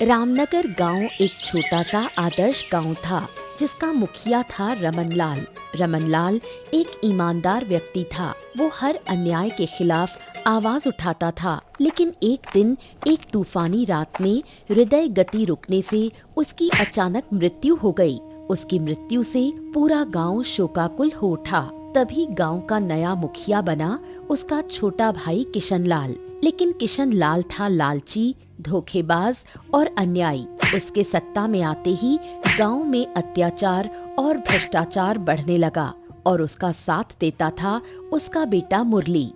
रामनगर गांव एक छोटा सा आदर्श गांव था जिसका मुखिया था रमनलाल। रमनलाल एक ईमानदार व्यक्ति था। वो हर अन्याय के खिलाफ आवाज उठाता था। लेकिन एक दिन एक तूफानी रात में हृदय गति रुकने से उसकी अचानक मृत्यु हो गई। उसकी मृत्यु से पूरा गांव शोकाकुल हो उठा। तभी गांव का नया मुखिया बना उसका छोटा भाई किशनलाल। लेकिन किशनलाल था लालची, धोखेबाज और अन्यायी। उसके सत्ता में आते ही गांव में अत्याचार और भ्रष्टाचार बढ़ने लगा और उसका साथ देता था उसका बेटा मुरली।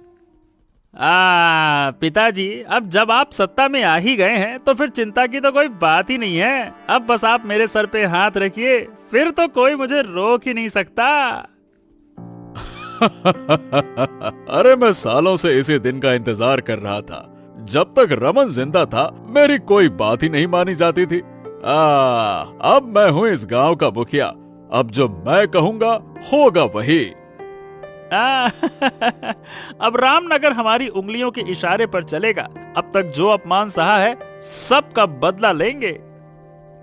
पिताजी, अब जब आप सत्ता में आ ही गए हैं तो फिर चिंता की तो कोई बात ही नहीं है। अब बस आप मेरे सर पे हाथ रखिए, फिर तो कोई मुझे रोक ही नहीं सकता। अरे मैं सालों से इसी दिन का इंतजार कर रहा था। जब तक रमन जिंदा था मेरी कोई बात ही नहीं मानी जाती थी। अब मैं हूँ इस गांव का मुखिया। अब जो मैं कहूँगा होगा वही। अब रामनगर हमारी उंगलियों के इशारे पर चलेगा। अब तक जो अपमान सहा है सबका बदला लेंगे।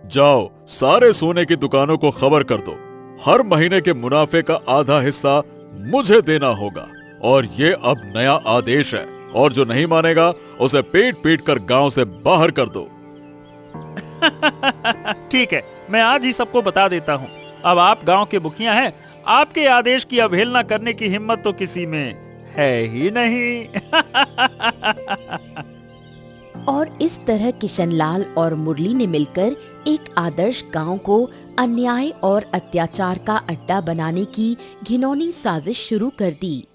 जाओ, सारे सोने की दुकानों को खबर कर दो। हर महीने के मुनाफे का आधा हिस्सा मुझे देना होगा। और ये अब नया आदेश है, और जो नहीं मानेगा उसे पीट पीट कर गांव से बाहर कर दो। ठीक है, मैं आज ही सबको बता देता हूँ। अब आप गांव के मुखिया हैं। आपके आदेश की अवहेलना करने की हिम्मत तो किसी में है ही नहीं। और इस तरह किशनलाल और मुरली ने मिलकर एक आदर्श गांव को अन्याय और अत्याचार का अड्डा बनाने की घिनौनी साजिश शुरू कर दी।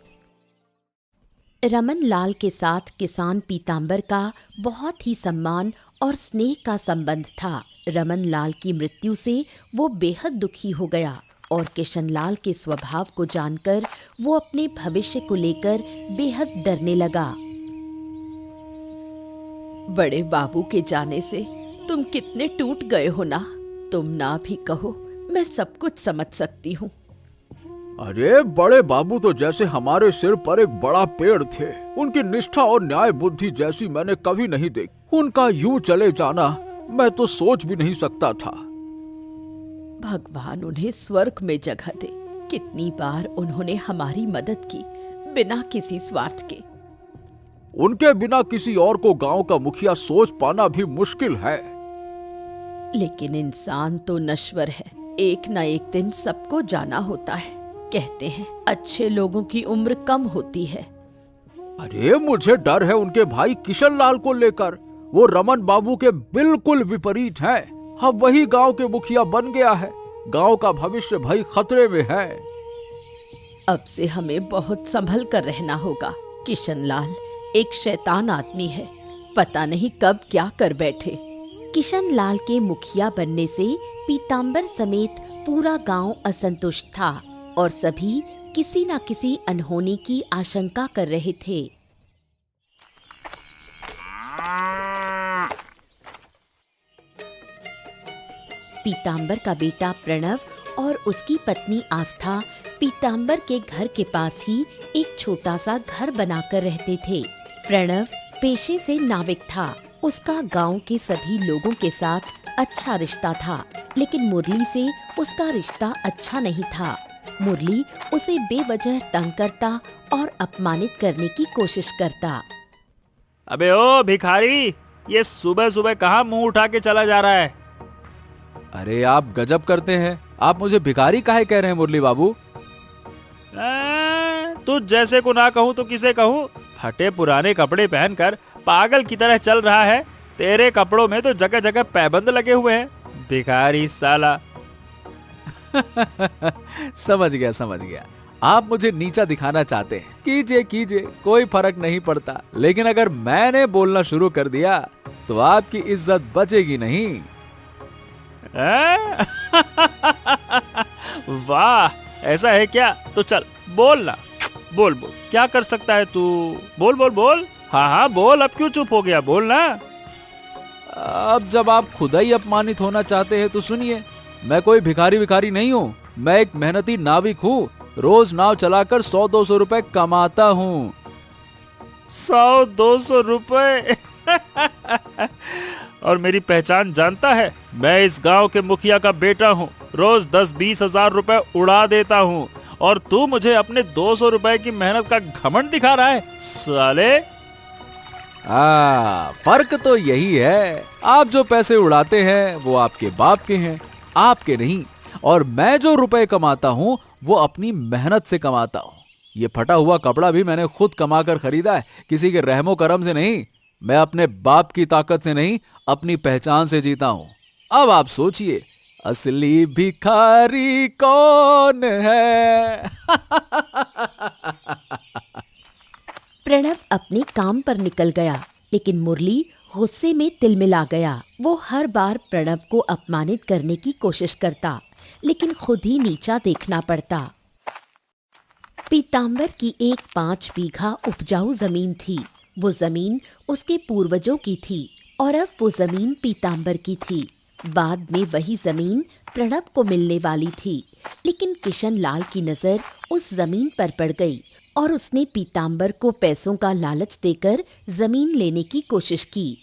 रमनलाल के साथ किसान पीताम्बर का बहुत ही सम्मान और स्नेह का संबंध था। रमनलाल की मृत्यु से वो बेहद दुखी हो गया और किशनलाल के स्वभाव को जानकर वो अपने भविष्य को लेकर बेहद डरने लगा। बड़े बाबू के जाने से तुम कितने टूट गए हो ना। तुम ना भी कहो, मैं सब कुछ समझ सकती हूँ। अरे बड़े बाबू तो जैसे हमारे सिर पर एक बड़ा पेड़ थे। उनकी निष्ठा और न्याय बुद्धि जैसी मैंने कभी नहीं देखी। उनका यूं चले जाना मैं तो सोच भी नहीं सकता था। भगवान उन्हें स्वर्ग में जगह दे। कितनी बार उन्होंने हमारी मदद की, बिना किसी स्वार्थ के। उनके बिना किसी और को गांव का मुखिया सोच पाना भी मुश्किल है। लेकिन इंसान तो नश्वर है, एक न एक दिन सबको जाना होता है। कहते हैं अच्छे लोगों की उम्र कम होती है। अरे मुझे डर है उनके भाई किशनलाल को लेकर। वो रमन बाबू के बिल्कुल विपरीत हैं। अब वही गांव के मुखिया बन गया है। गांव का भविष्य भाई खतरे में है। अब से हमें बहुत संभल कर रहना होगा। किशनलाल एक शैतान आदमी है, पता नहीं कब क्या कर बैठे। किशनलाल के मुखिया बनने से पीताम्बर समेत पूरा गांव असंतुष्ट था और सभी किसी न किसी अनहोनी की आशंका कर रहे थे। पीताम्बर का बेटा प्रणव और उसकी पत्नी आस्था पीताम्बर के घर के पास ही एक छोटा सा घर बनाकर रहते थे। प्रणव पेशे से नाविक था। उसका गांव के सभी लोगों के साथ अच्छा रिश्ता था, लेकिन मुरली से उसका रिश्ता अच्छा नहीं था। मुरली उसे बेवजह तंग करता और अपमानित करने की कोशिश करता। अबे ओ भिखारी, ये सुबह सुबह कहाँ मुंह उठा के चला जा रहा है? अरे आप गजब करते हैं। आप मुझे भिखारी काहे कह रहे हैं मुरली बाबू? तू जैसे को ना कहूँ तो किसे कहूँ? फटे पुराने कपड़े पहनकर पागल की तरह चल रहा है। तेरे कपड़ों में तो जगह जगह पैबंद लगे हुए हैं। भिखारी साला। समझ गया। आप मुझे नीचा दिखाना चाहते हैं। कीजिए, कोई फर्क नहीं पड़ता। लेकिन अगर मैंने बोलना शुरू कर दिया तो आपकी इज्जत बचेगी नहीं। वाह, ऐसा है क्या? तो चल बोल ना, बोल क्या कर सकता है तू? बोल। हाँ बोल, अब क्यों चुप हो गया? बोल ना। अब जब आप खुद ही अपमानित होना चाहते हैं तो सुनिए, मैं कोई भिखारी नहीं हूँ। मैं एक मेहनती नाविक हूँ। रोज नाव चलाकर 100-200 रुपए कमाता हूँ। 100-200 रुपए? और मेरी पहचान जानता है। मैं इस गांव के मुखिया का बेटा हूँ। रोज 10-20 हजार रुपए उड़ा देता हूँ और तू मुझे अपने 200 रुपए की मेहनत का घमंड दिखा रहा है साले। फर्क तो यही है, आप जो पैसे उड़ाते हैं वो आपके बाप के हैं, आपके नहीं। और मैं जो रुपए कमाता हूँ वो अपनी मेहनत से कमाता हूँ। ये फटा हुआ कपड़ा भी मैंने खुद कमा कर खरीदा है, किसी के रहमो करम से नहीं। मैं अपने बाप की ताकत से नहीं, अपनी पहचान से जीता हूँ। अब आप सोचिए, असली भिखारी कौन है? प्रणव अपने काम पर निकल गया, लेकिन मुरली गुस्से में तिलमिला गया। वो हर बार प्रणव को अपमानित करने की कोशिश करता, लेकिन खुद ही नीचा देखना पड़ता। पीतांबर की एक 5 बीघा उपजाऊ जमीन थी। वो जमीन उसके पूर्वजों की थी और अब वो जमीन पीतांबर की थी। बाद में वही जमीन प्रणव को मिलने वाली थी, लेकिन किशन लाल की नजर उस जमीन पर पड़ गई और उसने पीतांबर को पैसों का लालच देकर जमीन लेने की कोशिश की।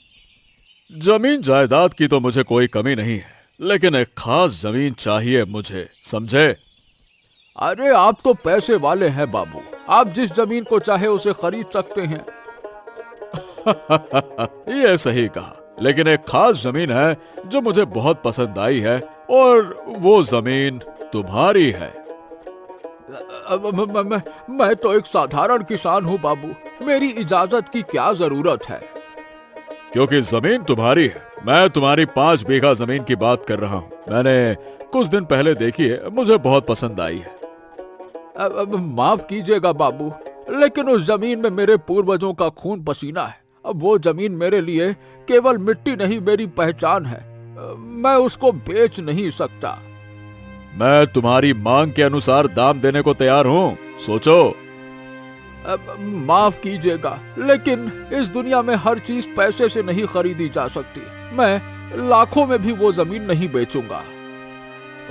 जमीन जायदाद की तो मुझे कोई कमी नहीं है, लेकिन एक खास जमीन चाहिए मुझे, समझे? अरे आप तो पैसे वाले हैं बाबू, आप जिस जमीन को चाहे उसे खरीद सकते हैं। ये सही कहा, लेकिन एक खास जमीन है जो मुझे बहुत पसंद आई है और वो जमीन तुम्हारी है। मैं तो एक साधारण किसान हूँ बाबू, मेरी इजाजत की क्या जरूरत है? क्योंकि जमीन तुम्हारी है। मैं तुम्हारी 5 बीघा जमीन की बात कर रहा हूँ। मैंने कुछ दिन पहले देखी है, मुझे बहुत पसंद आई है। माफ कीजिएगा बाबू, लेकिन उस जमीन में मेरे पूर्वजों का खून पसीना है। अब वो जमीन मेरे लिए केवल मिट्टी नहीं, मेरी पहचान है। मैं उसको बेच नहीं सकता। मैं तुम्हारी मांग के अनुसार दाम देने को तैयार हूँ, सोचो। माफ कीजिएगा, लेकिन इस दुनिया में हर चीज पैसे से नहीं खरीदी जा सकती। मैं लाखों में भी वो जमीन नहीं बेचूंगा।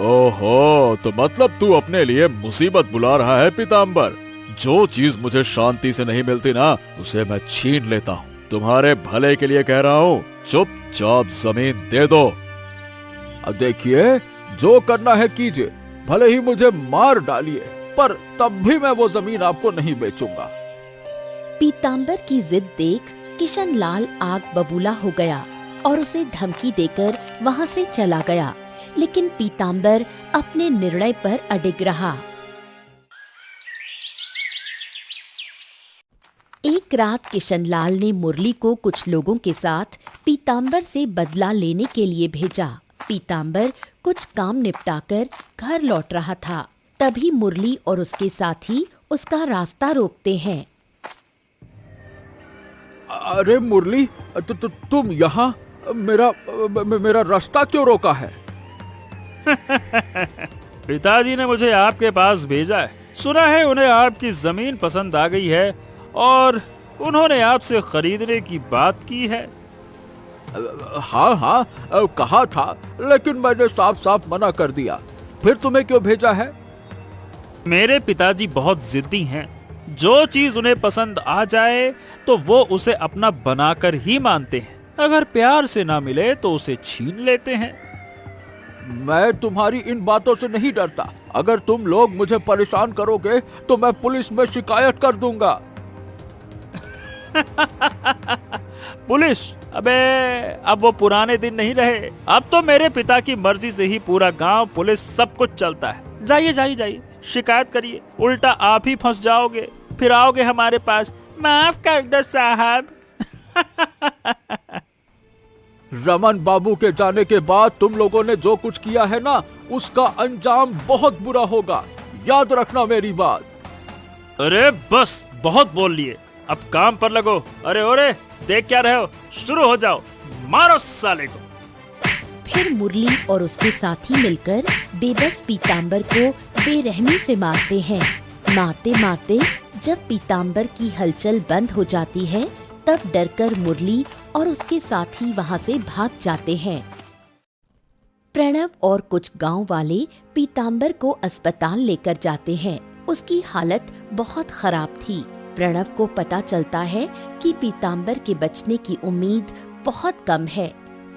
ओहो, तो मतलब तू अपने लिए मुसीबत बुला रहा है पीतांबर। जो चीज मुझे शांति से नहीं मिलती ना, उसे मैं छीन लेता हूँ। तुम्हारे भले के लिए कह रहा हूँ, चुपचाप जमीन दे दो। अब देखिए, जो करना है कीजिए, भले ही मुझे मार डालिए, पर तब भी मैं वो जमीन आपको नहीं बेचूंगा। पीतांबर की जिद देख किशन लाल आग बबूला हो गया और उसे धमकी देकर वहां से चला गया, लेकिन पीतांबर अपने निर्णय पर अडिग रहा। एक रात किशन लाल ने मुरली को कुछ लोगों के साथ पीतांबर से बदला लेने के लिए भेजा। पीतांबर कुछ काम निपटाकर घर लौट रहा था, तभी मुरली और उसके साथी उसका रास्ता रोकते हैं। अरे मुरली, तुम यहाँ मेरा रास्ता क्यों रोका है? पिताजी ने मुझे आपके पास भेजा है। सुना है उन्हें आपकी जमीन पसंद आ गई है और उन्होंने आपसे खरीदने की बात की है। हाँ, कहा था, लेकिन मैंने साफ साफ मना कर दिया। फिर तुम्हें क्यों भेजा है? मेरे पिताजी बहुत जिद्दी हैं। जो चीज उन्हें पसंद आ जाए तो वो उसे अपना बनाकर ही मानते हैं। अगर प्यार से ना मिले तो उसे छीन लेते हैं। मैं तुम्हारी इन बातों से नहीं डरता। अगर तुम लोग मुझे परेशान करोगे तो मैं पुलिस में शिकायत कर दूंगा। पुलिस? अबे, अब वो पुराने दिन नहीं रहे। अब तो मेरे पिता की मर्जी से ही पूरा गांव, पुलिस, सब कुछ चलता है। जाइए जाइए जाइए, शिकायत करिए। उल्टा आप ही फंस जाओगे, फिर आओगे हमारे पास। माफ कर दो साहब। रमन बाबू के जाने के बाद तुम लोगों ने जो कुछ किया है ना, उसका अंजाम बहुत बुरा होगा। याद रखना मेरी बात। अरे बस, बहुत बोल लिए, अब काम पर लगो। अरे ओरे, देख क्या रहे हो? शुरू हो जाओ, मारो साले को। फिर मुरली और उसके साथी मिलकर बेबस पीतांबर को बेरहमी से मारते हैं। मारते मारते जब पीतांबर की हलचल बंद हो जाती है, तब डरकर मुरली और उसके साथी वहां से भाग जाते हैं। प्रणव और कुछ गांव वाले पीतांबर को अस्पताल लेकर जाते हैं। उसकी हालत बहुत खराब थी। प्रणव को पता चलता है कि पीतांबर के बचने की उम्मीद बहुत कम है।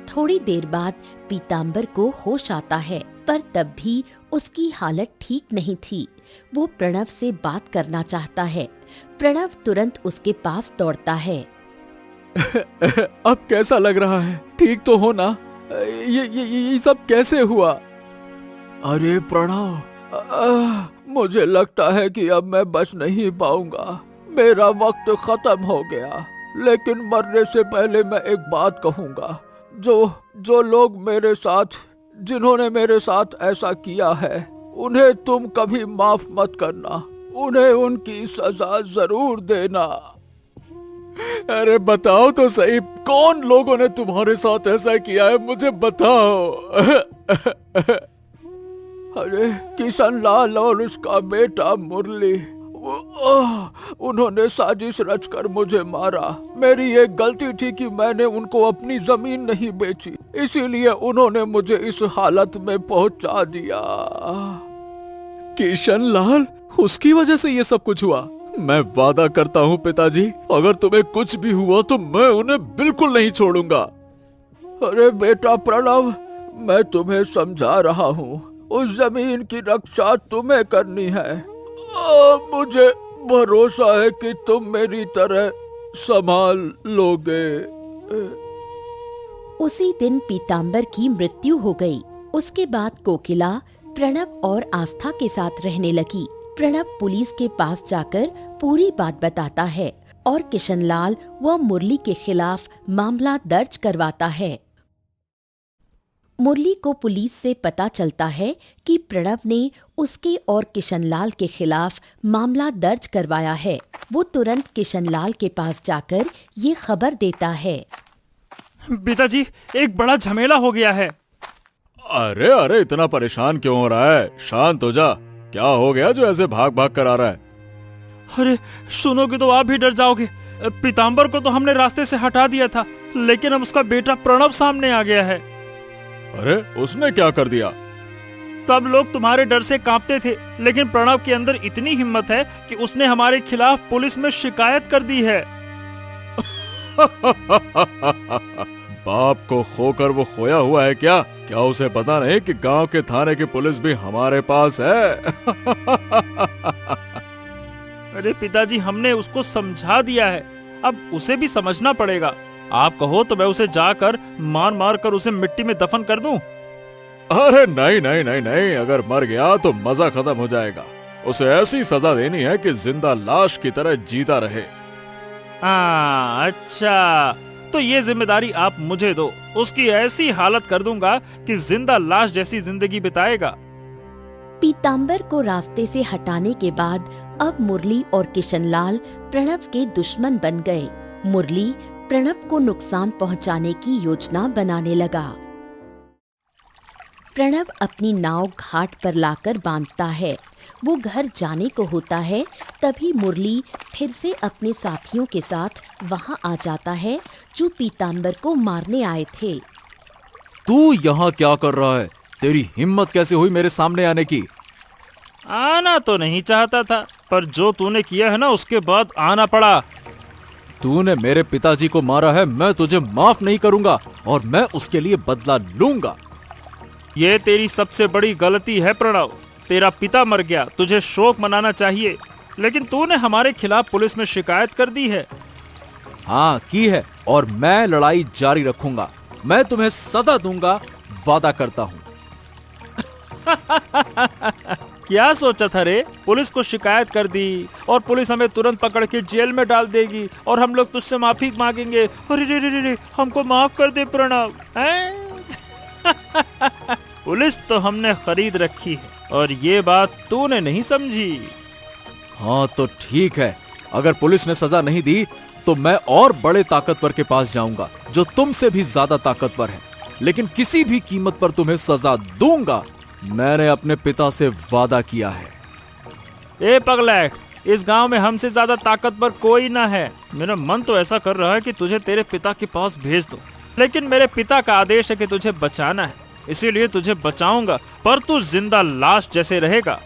थोड़ी देर बाद पीताम्बर को होश आता है, पर तब भी उसकी हालत ठीक नहीं थी। वो प्रणव से बात करना चाहता है। प्रणव तुरंत उसके पास दौड़ता है। अब कैसा लग रहा है? ठीक तो हो ना? ये सब कैसे हुआ? अरे प्रणव, मुझे लगता है कि अब मैं बच नहीं पाऊंगा। मेरा वक्त खत्म हो गया। लेकिन मरने से पहले मैं एक बात कहूंगा। जो लोग मेरे साथ, जिन्होंने मेरे साथ ऐसा किया है, उन्हें तुम कभी माफ मत करना। उन्हें उनकी सजा जरूर देना। अरे बताओ तो सही, कौन लोगों ने तुम्हारे साथ ऐसा किया है? मुझे बताओ। अरे किशन लाल और उसका बेटा मुरली, उन्होंने साजिश रचकर मुझे मारा। मेरी एक गलती थी कि मैंने उनको अपनी जमीन नहीं बेची, इसीलिए उन्होंने मुझे इस हालत में पहुंचा दिया। किशन लाल, उसकी वजह से ये सब कुछ हुआ? मैं वादा करता हूँ पिताजी, अगर तुम्हें कुछ भी हुआ तो मैं उन्हें बिल्कुल नहीं छोड़ूंगा। अरे बेटा प्रणव, मैं तुम्हें समझा रहा हूँ। उस जमीन की रक्षा तुम्हें करनी है। मुझे भरोसा है कि तुम मेरी तरह संभाल लोगे। उसी दिन पीताम्बर की मृत्यु हो गई। उसके बाद कोकिला प्रणव और आस्था के साथ रहने लगी। प्रणव पुलिस के पास जाकर पूरी बात बताता है और किशनलाल व मुरली के खिलाफ मामला दर्ज करवाता है। मुरली को पुलिस से पता चलता है कि प्रणव ने उसके और किशनलाल के खिलाफ मामला दर्ज करवाया है। वो तुरंत किशनलाल के पास जाकर ये खबर देता है। पिताजी, एक बड़ा झमेला हो गया है। अरे अरे, इतना परेशान क्यों हो रहा है? शांत हो जा। क्या हो गया जो ऐसे भाग भाग कर आ रहा है? अरे सुनोगे तो आप भी डर जाओगे। पीताम्बर को तो हमने रास्ते से हटा दिया था, लेकिन अब उसका बेटा प्रणव सामने आ गया है। अरे उसने क्या कर दिया? सब लोग तुम्हारे डर से कांपते थे, लेकिन प्रणव के अंदर इतनी हिम्मत है कि उसने हमारे खिलाफ पुलिस में शिकायत कर दी है। बाप को खोकर वो खोया हुआ है क्या? क्या उसे पता नहीं कि गांव के थाने की पुलिस भी हमारे पास है? अरे पिताजी, हमने उसको समझा दिया है, अब उसे भी समझना पड़ेगा। आप कहो तो मैं उसे जाकर मार मार कर उसे मिट्टी में दफन कर दूं। अरे नहीं नहीं नहीं नहीं, अगर मर गया तो मजा खत्म हो जाएगा। उसे ऐसी सजा देनी है कि जिंदा लाश की तरह जीता रहे। अच्छा, तो ये जिम्मेदारी आप मुझे दो। उसकी ऐसी हालत कर दूंगा कि जिंदा लाश जैसी जिंदगी बिताएगा। पीताम्बर को रास्ते से हटाने के बाद अब मुरली और किशनलाल प्रणव के दुश्मन बन गए। मुरली प्रणव को नुकसान पहुंचाने की योजना बनाने लगा। प्रणव अपनी नाव घाट पर लाकर बांधता है। वो घर जाने को होता है, तभी मुरली फिर से अपने साथियों के साथ वहां आ जाता है जो पीताम्बर को मारने आए थे। तू यहाँ क्या कर रहा है? तेरी हिम्मत कैसे हुई मेरे सामने आने की? आना तो नहीं चाहता था, पर जो तूने किया है ना, उसके बाद आना पड़ा। तूने मेरे पिताजी को मारा है, मैं तुझे माफ नहीं करूंगा और मैं उसके लिए बदला लूंगा। ये तेरी सबसे बड़ी गलती है प्रणव। तेरा पिता मर गया, तुझे शोक मनाना चाहिए, लेकिन तूने हमारे खिलाफ पुलिस में शिकायत कर दी है। हाँ की है, और मैं लड़ाई जारी रखूंगा। मैं तुम्हें सजा दूंगा, वादा करता हूँ। क्या सोचा था रे? पुलिस को शिकायत कर दी और पुलिस हमें तुरंत पकड़ के जेल में डाल देगी और हम लोग तुझसे माफी मांगेंगे। अरे रे रे रे, हमको माफ कर दे प्रणव। पुलिस तो हमने खरीद रखी है और ये बात तूने नहीं समझी। हाँ तो ठीक है, अगर पुलिस ने सजा नहीं दी तो मैं और बड़े ताकतवर के पास जाऊंगा जो तुमसे भी ज्यादा ताकतवर है, लेकिन किसी भी कीमत पर तुम्हें सजा दूंगा। मैंने अपने पिता से वादा किया है। ए पगलैट, इस गांव में हमसे ज्यादा ताकतवर कोई ना है। मेरा मन तो ऐसा कर रहा है कि तुझे तेरे पिता के पास भेज दूं, लेकिन मेरे पिता का आदेश है कि तुझे बचाना है, इसीलिए तुझे बचाऊंगा, पर तू जिंदा लाश जैसे रहेगा।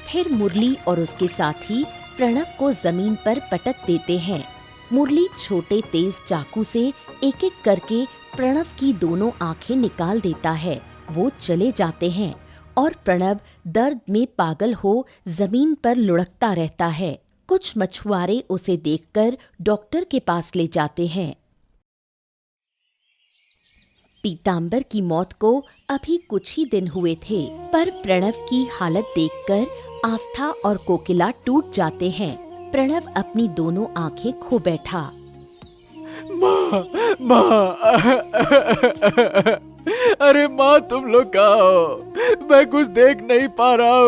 फिर मुरली और उसके साथी प्रणव को जमीन पर पटक देते हैं। मुरली छोटे तेज चाकू से एक एक करके प्रणव की दोनों आंखें निकाल देता है। वो चले जाते हैं और प्रणव दर्द में पागल हो जमीन पर लुढ़कता रहता है। कुछ मछुआरे उसे देखकर डॉक्टर के पास ले जाते हैं। पीतांबर की मौत को अभी कुछ ही दिन हुए थे, पर प्रणव की हालत देखकर आस्था और कोकिला टूट जाते हैं। प्रणव अपनी दोनों आंखें खो बैठा। माँ, माँ, अरे माँ, तुम लोग कहाँ हो? मैं कुछ देख नहीं पा रहा हूँ।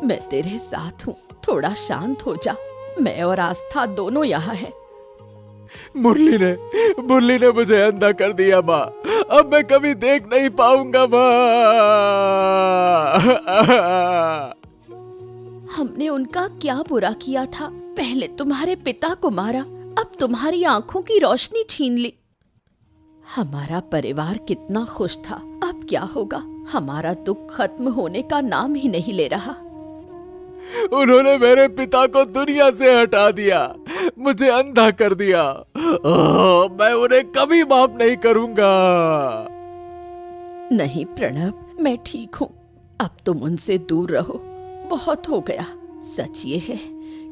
मैं तेरे साथ हूँ, थोड़ा शांत हो जा। मैं और आस्था दोनों यहाँ हैं। मुरली ने मुझे अंधा कर दिया माँ। अब मैं कभी देख नहीं पाऊंगा माँ। हमने उनका क्या बुरा किया था? पहले तुम्हारे पिता को मारा, अब तुम्हारी आंखों की रोशनी छीन ली। हमारा परिवार कितना खुश था, अब क्या होगा? हमारा दुख खत्म होने का नाम ही नहीं ले रहा। उन्होंने मेरे पिता को दुनिया से हटा दिया, मुझे अंधा कर दिया। मैं उन्हें कभी माफ नहीं करूंगा। नहीं प्रणव, मैं ठीक हूँ। अब तुम उनसे दूर रहो, बहुत हो गया। सच ये है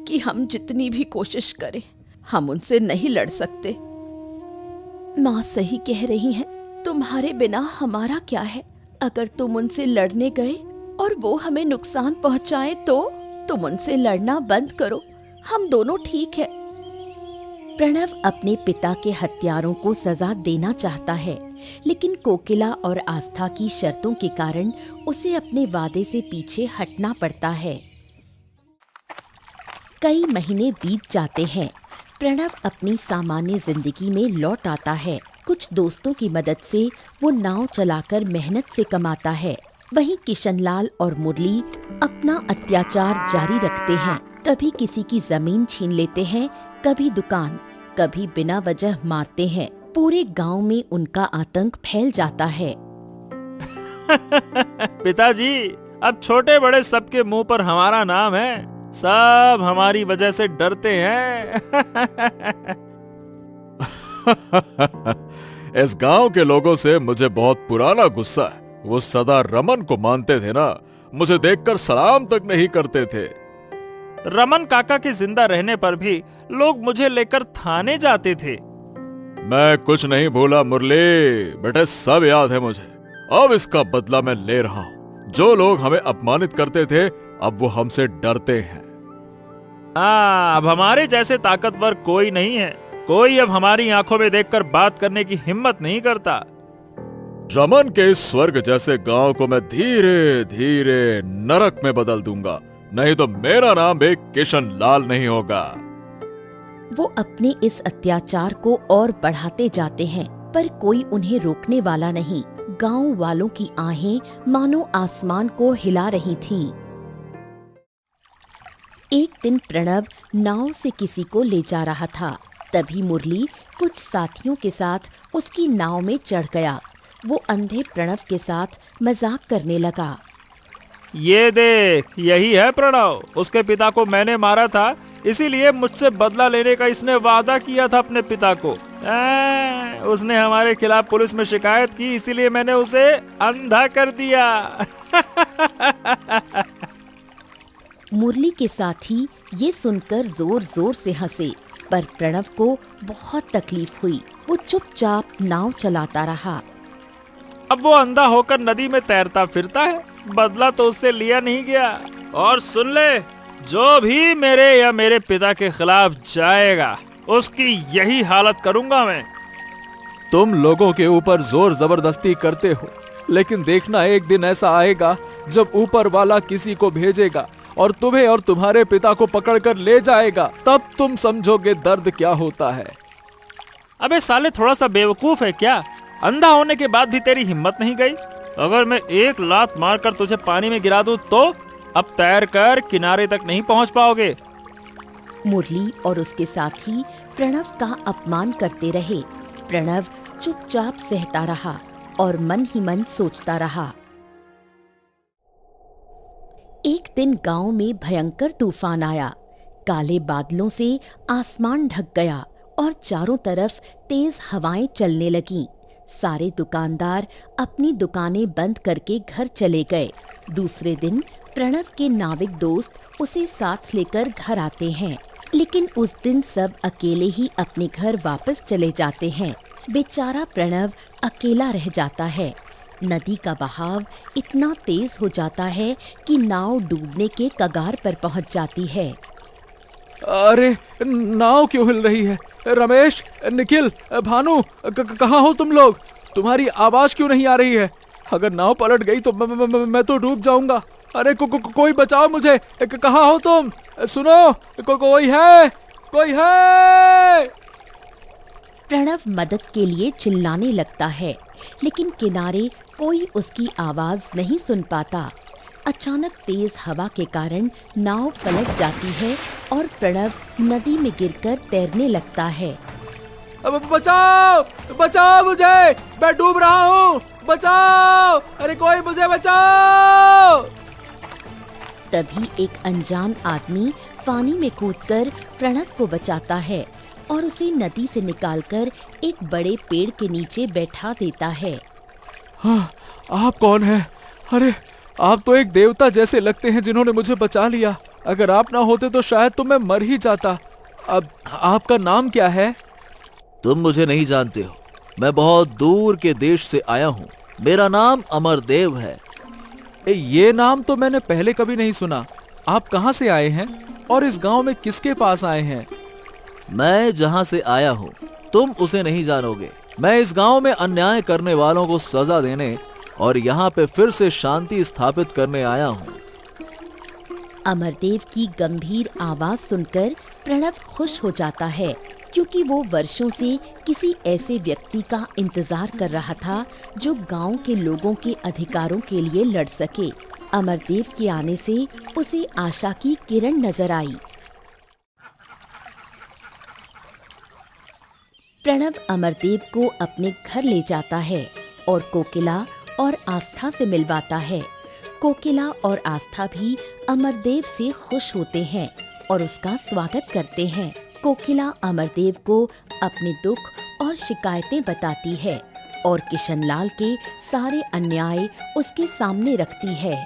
कि हम जितनी भी कोशिश करें, हम उनसे नहीं लड़ सकते। माँ सही कह रही हैं, तुम्हारे बिना हमारा क्या है? अगर तुम उनसे लड़ने गए और वो हमें नुकसान पहुंचाएं तो तुम उनसे लड़ना बंद करो, हम दोनों ठीक है। प्रणव अपने पिता के हत्यारों को सजा देना चाहता है, लेकिन कोकिला और आस्था की शर्तों के कारण उसे अपने वादे से पीछे हटना पड़ता है। कई महीने बीत जाते हैं। प्रणव अपनी सामान्य जिंदगी में लौट आता है। कुछ दोस्तों की मदद से वो नाव चलाकर मेहनत से कमाता है। वहीं किशनलाल और मुरली अपना अत्याचार जारी रखते हैं। कभी किसी की जमीन छीन लेते हैं, कभी दुकान, कभी बिना वजह मारते हैं। पूरे गांव में उनका आतंक फैल जाता है। पिताजी, अब छोटे बड़े सबके मुंह पर हमारा नाम है। सब हमारी वजह से डरते हैं। इस गांव के लोगों से मुझे बहुत पुराना गुस्सा है। वो सदा रमन को मानते थे ना, मुझे देखकर सलाम तक नहीं करते थे। रमन काका के जिंदा रहने पर भी लोग मुझे लेकर थाने जाते थे। मैं कुछ नहीं भूला मुरली, बेटे सब याद है मुझे। अब इसका बदला मैं ले रहा हूँ। जो लोग हमें अपमानित करते थे, अब वो हमसे डरते हैं। अब हमारे जैसे ताकतवर कोई नहीं है। कोई अब हमारी आंखों में देखकर बात करने की हिम्मत नहीं करता। रमन के इस स्वर्ग जैसे गांव को मैं धीरे धीरे नरक में बदल दूंगा, नहीं तो मेरा नाम भी किशन लाल नहीं होगा। वो अपने इस अत्याचार को और बढ़ाते जाते हैं, पर कोई उन्हें रोकने वाला नहीं। गांव वालों की आहें मानो आसमान को हिला रही थीं। एक दिन प्रणव नाव से किसी को ले जा रहा था। तभी मुरली कुछ साथियों के साथ उसकी नाव में चढ़ गया। वो अंधे प्रणव के साथ मजाक करने लगा। ये देख, यही है प्रणव। उसके पिता को मैंने मारा था, इसीलिए मुझसे बदला लेने का इसने वादा किया था अपने पिता को। उसने हमारे खिलाफ पुलिस में शिकायत की, इसीलिए मैंने उसे अंधा कर दिया। मुरली के साथी ये सुनकर जोर जोर से हंसे, पर प्रणव को बहुत तकलीफ हुई। वो चुपचाप नाव चलाता रहा। अब वो अंधा होकर नदी में तैरता फिरता है, बदला तो उससे लिया नहीं गया। और सुन ले, जो भी मेरे या मेरे पिता के खिलाफ जाएगा, उसकी यही हालत करूंगा मैं। तुम लोगों के ऊपर जोर जबरदस्ती करते हो, लेकिन देखना एक दिन ऐसा आएगा जब ऊपर वाला किसी को भेजेगा और तुम्हें और तुम्हारे पिता को पकड़कर ले जाएगा। तब तुम समझोगे दर्द क्या होता है। अबे साले, थोड़ा सा बेवकूफ है क्या? अंधा होने के बाद भी तेरी हिम्मत नहीं गई? अगर मैं एक लात मारकर तुझे पानी में गिरा दूं तो अब तैर कर किनारे तक नहीं पहुंच पाओगे। मुरली और उसके साथी प्रणव का अपमान करते रहे। प्रणव चुपचाप सहता रहा और मन ही मन सोचता रहा। एक दिन गांव में भयंकर तूफान आया। काले बादलों से आसमान ढक गया। और चारों तरफ तेज हवाएं चलने लगीं। सारे दुकानदार अपनी दुकानें बंद करके घर चले गए। दूसरे दिन प्रणव के नाविक दोस्त उसे साथ लेकर घर आते हैं, लेकिन उस दिन सब अकेले ही अपने घर वापस चले जाते हैं। बेचारा प्रणव अकेला रह जाता है। नदी का बहाव इतना तेज हो जाता है कि नाव डूबने के कगार पर पहुंच जाती है। अरे नाव क्यों हिल रही है? रमेश, निखिल, भानु, कहाँ हो तुम लोग? तुम्हारी आवाज क्यों नहीं आ रही है? अगर नाव पलट गई तो मैं तो डूब जाऊंगा। अरे कोई बचाओ मुझे। कहाँ हो तुम? सुनो, कोई है? कोई है? प्रणव मदद के लिए चिल्लाने लगता है, लेकिन किनारे कोई उसकी आवाज नहीं सुन पाता। अचानक तेज हवा के कारण नाव पलट जाती है और प्रणव नदी में गिरकर तैरने लगता है। अब बचाओ, बचाओ मुझे, मैं डूब रहा हूँ, बचाओ, अरे कोई मुझे बचाओ। तभी एक अनजान आदमी पानी में कूदकर प्रणव को बचाता है और उसे नदी से निकालकर एक बड़े पेड़ के नीचे बैठा देता है। हाँ, आप कौन हैं? अरे आप तो एक देवता जैसे लगते हैं जिन्होंने मुझे बचा लिया। अगर आप ना होते तो शायद तो मैं मर ही जाता। अब आपका नाम क्या है? तुम मुझे नहीं जानते हो, मैं बहुत दूर के देश से आया हूँ। मेरा नाम अमरदेव है। ये नाम तो मैंने पहले कभी नहीं सुना। आप कहाँ से आए हैं और इस गांव में किसके पास आए हैं? मैं जहाँ से आया हूँ तुम उसे नहीं जानोगे। मैं इस गांव में अन्याय करने वालों को सजा देने और यहाँ पे फिर से शांति स्थापित करने आया हूँ। अमरदेव की गंभीर आवाज सुनकर प्रणव खुश हो जाता है, क्योंकि वो वर्षों से किसी ऐसे व्यक्ति का इंतजार कर रहा था जो गांव के लोगों के अधिकारों के लिए लड़ सके। अमरदेव के आने से उसे आशा की किरण नजर आई। प्रणव अमरदेव को अपने घर ले जाता है और कोकिला और आस्था से मिलवाता है। कोकिला और आस्था भी अमरदेव से खुश होते हैं और उसका स्वागत करते हैं। कोकिला अमरदेव को अपने दुख और शिकायतें बताती है और किशनलाल के सारे अन्याय उसके सामने रखती है।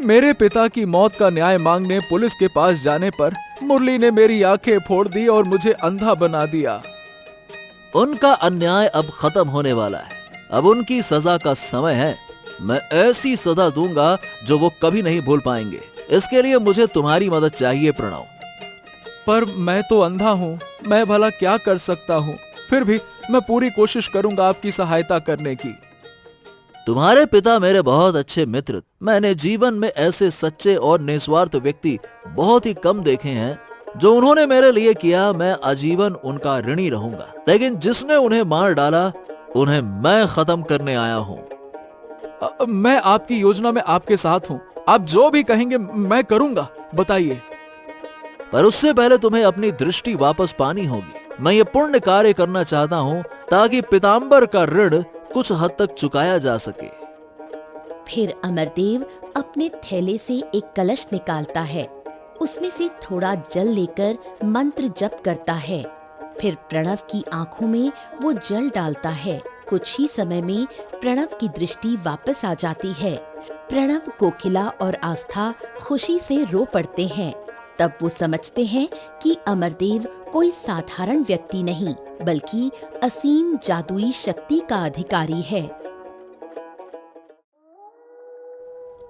मेरे पिता की मौत का न्याय मांगने पुलिस के पास जाने पर मुरली ने मेरी आंखें फोड़ दी और मुझे अंधा बना दिया। उनका अन्याय अब खत्म होने वाला है। अब उनकी सजा का समय है। मैं ऐसी सजा दूंगा जो वो कभी नहीं भूल पाएंगे। इसके लिए मुझे तुम्हारी मदद चाहिए प्रणव। पर मैं तो अंधा हूँ, मैं भला क्या कर सकता हूँ? फिर भी मैं पूरी कोशिश करूंगा आपकी सहायता करने की। तुम्हारे पिता मेरे बहुत अच्छे मित्र। मैंने जीवन में ऐसे सच्चे और निस्वार्थ व्यक्ति बहुत ही कम देखे हैं। जो उन्होंने मेरे लिए किया मैं आजीवन उनका ऋणी रहूंगा। लेकिन जिसने उन्हें मार डाला उन्हें मैं खत्म करने आया हूँ। मैं आपकी योजना में आपके साथ हूँ। आप जो भी कहेंगे मैं करूंगा। बताइए। पर उससे पहले तुम्हें अपनी दृष्टि वापस पानी होगी। मैं ये पुण्य कार्य करना चाहता हूँ ताकि पीताम्बर का ऋण कुछ हद तक चुकाया जा सके। फिर अमरदेव अपने थैले से एक कलश निकालता है। उसमें से थोड़ा जल लेकर मंत्र जप करता है। फिर प्रणव की आंखों में वो जल डालता है। कुछ ही समय में प्रणव की दृष्टि वापस आ जाती है। प्रणव, कोकिला और आस्था खुशी से रो पड़ते हैं। तब वो समझते हैं कि अमरदेव कोई साधारण व्यक्ति नहीं बल्कि असीम जादुई शक्ति का अधिकारी है।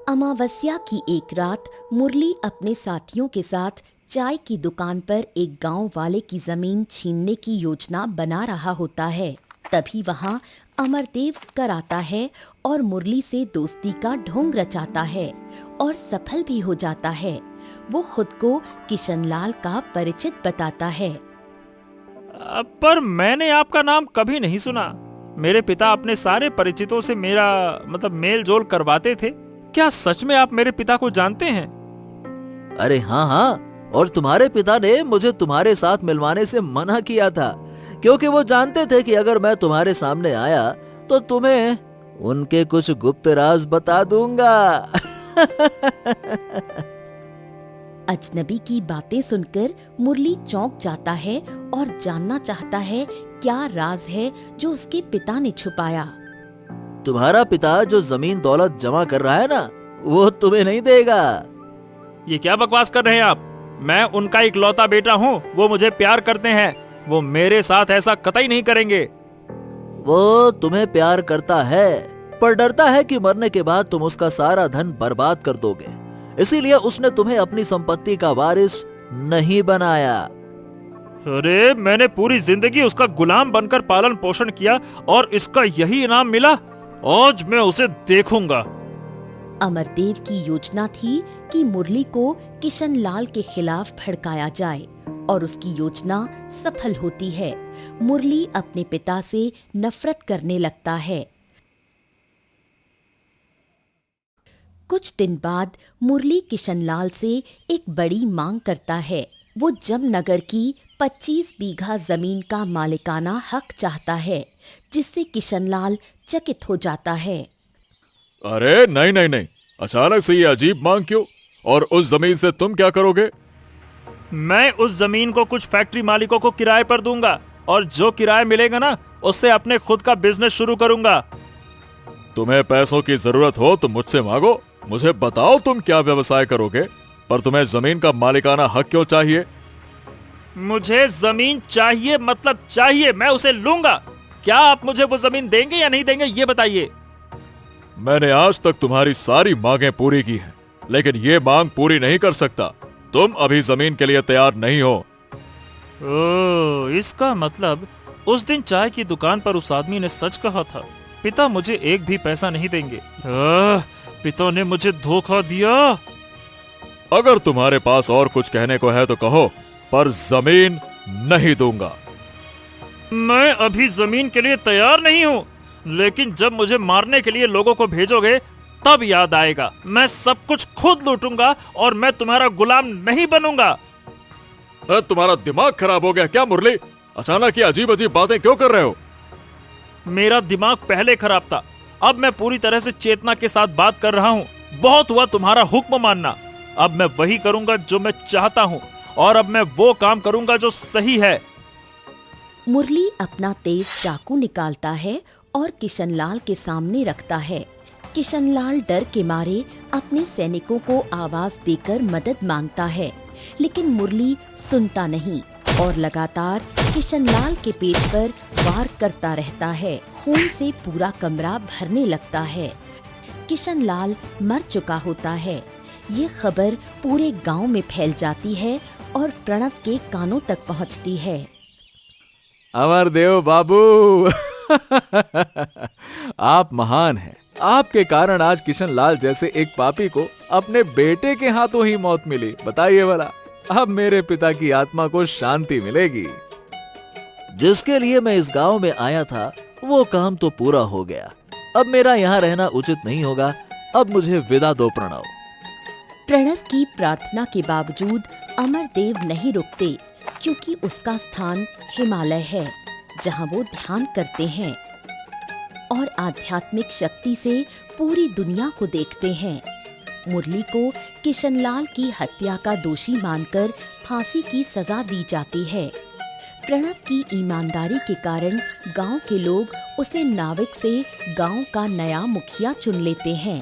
अमावस्या की एक रात मुरली अपने साथियों के साथ चाय की दुकान पर एक गांव वाले की जमीन छीनने की योजना बना रहा होता है। तभी वहां अमरदेव कर आता है और मुरली से दोस्ती का ढोंग रचाता है और सफल भी हो जाता है। वो खुद को किशनलाल का परिचित बताता है। पर मैंने आपका नाम कभी नहीं सुना। मेरे पिता अपने सारे परिचितों से मेरा मेल जोल करवाते थे। क्या सच में आप मेरे पिता को जानते हैं? अरे हाँ हाँ, और तुम्हारे पिता ने मुझे तुम्हारे साथ मिलवाने से मना किया था, क्योंकि वो जानते थे कि अगर मैं तुम्हारे सामने आया तो तुम्हें उनके कुछ गुप्त राज बता दूंगा। अजनबी की बातें सुनकर मुरली चौंक जाता है और जानना चाहता है क्या राज है जो उसके पिता ने छुपाया। तुम्हारा पिता जो जमीन दौलत जमा कर रहा है ना, वो तुम्हें नहीं देगा। ये क्या बकवास कर रहे हैं आप? मैं उनका इकलौता बेटा हूँ, वो मुझे प्यार करते हैं, वो मेरे साथ ऐसा कतई नहीं करेंगे। वो तुम्हें प्यार करता है, पर डरता है कि मरने के बाद तुम उसका सारा धन बर्बाद कर दोगे, इसीलिए उसने तुम्हें अपनी संपत्ति का वारिस नहीं बनाया। अरे मैंने पूरी जिंदगी उसका गुलाम बनकर पालन पोषण किया और इसका यही इनाम मिला। आज मैं उसे देखूंगा। अमरदेव की योजना थी कि मुरली को किशनलाल के खिलाफ भड़काया जाए और उसकी योजना सफल होती है। मुरली अपने पिता से नफरत करने लगता है। कुछ दिन बाद मुरली किशनलाल से एक बड़ी मांग करता है। वो जमनगर की 25 बीघा जमीन का मालिकाना हक चाहता है, जिससे किशनलाल चकित हो जाता है। अरे नहीं नहीं नहीं, अचानक से ये अजीब मांग क्यों? और उस जमीन से तुम क्या करोगे? मैं उस जमीन को कुछ फैक्ट्री मालिकों को किराए पर दूंगा और जो किराया मिलेगा ना, उससे अपने खुद का बिजनेस शुरू करूंगा। तुम्हें पैसों की जरूरत हो तो मुझसे मांगो, मुझे बताओ तुम क्या व्यवसाय करोगे, पर तुम्हें जमीन का मालिकाना हक क्यों चाहिए? मुझे जमीन चाहिए, मतलब चाहिए, मैं उसे लूंगा। क्या आप मुझे वो जमीन देंगे या नहीं देंगे, ये बताइए। मैंने आज तक तुम्हारी सारी मांगें पूरी की हैं, लेकिन ये मांग पूरी नहीं कर सकता। तुम अभी जमीन के लिए तैयार नहीं हो। इसका मतलब उस दिन चाय की दुकान पर उस आदमी ने सच कहा था। पिता मुझे एक भी पैसा नहीं देंगे। पिता ने मुझे धोखा दिया। अगर तुम्हारे पास और कुछ कहने को है तो कहो, पर जमीन नहीं दूंगा। मैं अभी जमीन के लिए तैयार नहीं हूँ, लेकिन जब मुझे मारने के लिए लोगों को भेजोगे तब याद आएगा। मैं सब कुछ खुद लूटूंगा और मैं तुम्हारा गुलाम नहीं बनूंगा। तुम्हारा दिमाग खराब हो गया क्या मुरली? अचानक ये अजीब अजीब बातें क्यों कर रहे हो? मेरा दिमाग पहले खराब था, अब मैं पूरी तरह से चेतना के साथ बात कर रहा हूँ। बहुत हुआ तुम्हारा हुक्म मानना। अब मैं वही करूंगा जो मैं चाहता हूँ, और अब मैं वो काम करूंगा जो सही है। मुरली अपना तेज चाकू निकालता है और किशनलाल के सामने रखता है। किशनलाल डर के मारे अपने सैनिकों को आवाज देकर मदद मांगता है, लेकिन मुरली सुनता नहीं और लगातार किशनलाल के पेट पर वार करता रहता है। खून से पूरा कमरा भरने लगता है। किशनलाल मर चुका होता है। ये खबर पूरे गांव में फैल जाती है और प्रणव के कानों तक पहुंचती है। अमरदेव बाबू आप महान हैं। आपके कारण आज किशनलाल जैसे एक पापी को अपने बेटे के हाथों ही मौत मिली। बताइए भला, अब मेरे पिता की आत्मा को शांति मिलेगी। जिसके लिए मैं इस गांव में आया था वो काम तो पूरा हो गया। अब मेरा यहाँ रहना उचित नहीं होगा। अब मुझे विदा दो प्रणव। प्रणव की प्रार्थना के बावजूद अमरदेव नहीं रुकते, क्योंकि उसका स्थान हिमालय है, जहाँ वो ध्यान करते हैं और आध्यात्मिक शक्ति से पूरी दुनिया को देखते हैं। मुरली को किशनलाल की हत्या का दोषी मानकर फांसी की सजा दी जाती है। प्रणव की ईमानदारी के कारण गांव के लोग उसे नाविक से गांव का नया मुखिया चुन लेते हैं।